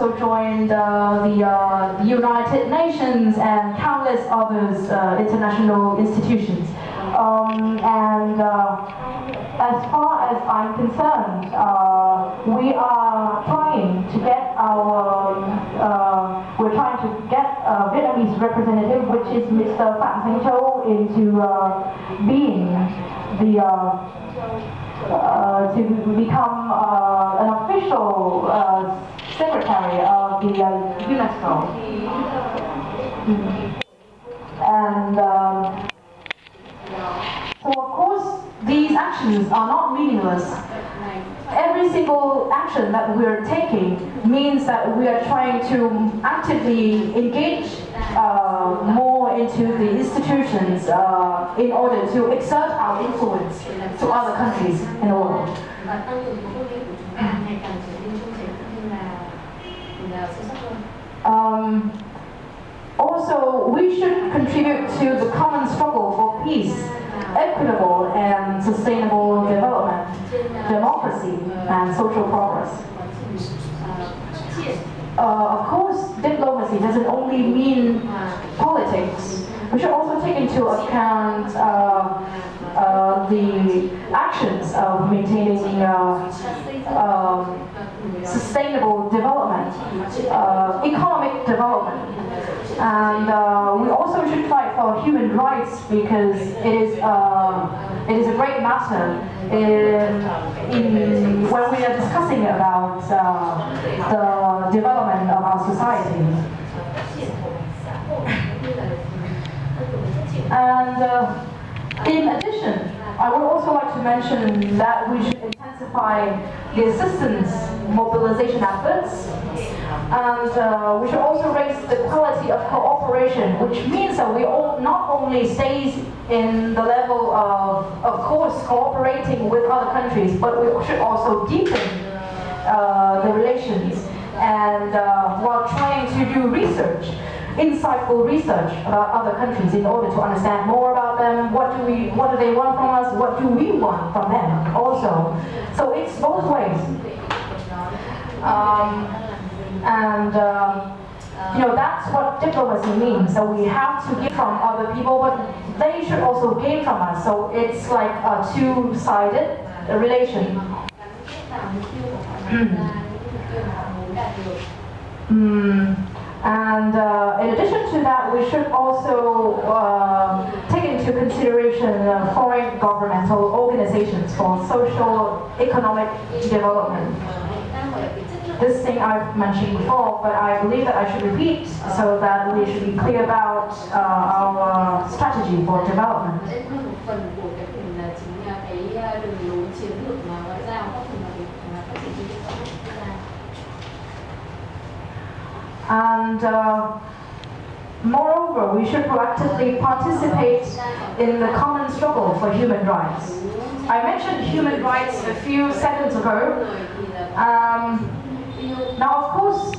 also joined the United Nations and countless others international institutions. As far as I'm concerned, we are trying to get Vietnamese representative, which is Mr. Phạm Thanh Châu, into being to become an official secretary of the UNESCO. And so of course these actions are not meaningless. Every single action that we are taking means that we are trying to actively engage more into the institutions in order to exert our influence to other countries in the world. Also, we should contribute to the common struggle for peace, equitable and sustainable development, democracy and social progress. Of course, diplomacy doesn't only mean politics. We should also take into account the actions of maintaining sustainable development, economic development. And we also should fight for human rights because it is a great matter when we are discussing about the development of our society. And in addition, I would also like to mention that we should intensify the assistance mobilization efforts, and we should also raise the quality of cooperation, which means that we all not only stays in the level of course, cooperating with other countries, but we should also deepen the relations, and while trying to do research, insightful research about other countries in order to understand more about them. What do they want from us? What do we want from them also? So it's both ways. That's what diplomacy means. So we have to give from other people, but they should also gain from us. So it's like a two-sided relation. And in addition to that, we should also take into consideration foreign governmental organizations for social economic development. This thing I've mentioned before, but I believe that I should repeat so that we should be clear about our strategy for development. And moreover, we should proactively participate in the common struggle for human rights. I mentioned human rights a few seconds ago. Now, of course,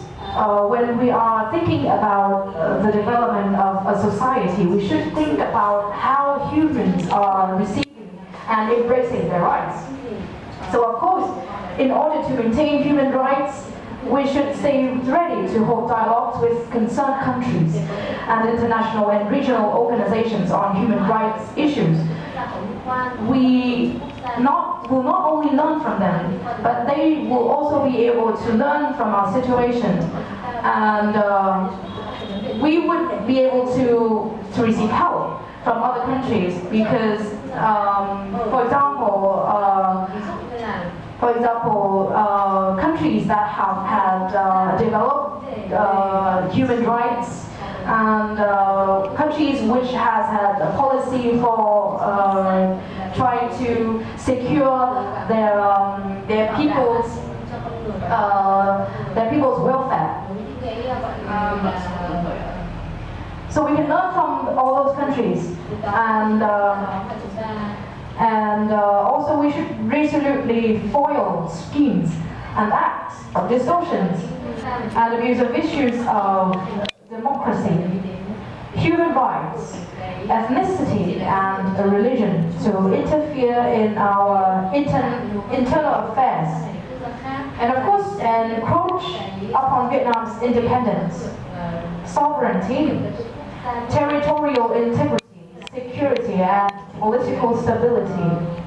when we are thinking about the development of a society, we should think about how humans are receiving and embracing their rights. So, of course, in order to maintain human rights, we should stay ready to hold dialogues with concerned countries and international and regional organizations on human rights issues. We will not only learn from them, but they will also be able to learn from our situation. And we would be able to receive help from other countries because, for example, countries that have had developed human rights and countries which has had a policy for trying to secure their people's welfare. So we can learn from all those countries, and also we should resolutely foil schemes and acts of distortions and abuse of issues of democracy, human rights, ethnicity and religion to interfere in our internal affairs and of course an encroach upon Vietnam's independence, sovereignty, territorial integrity, security, and political stability.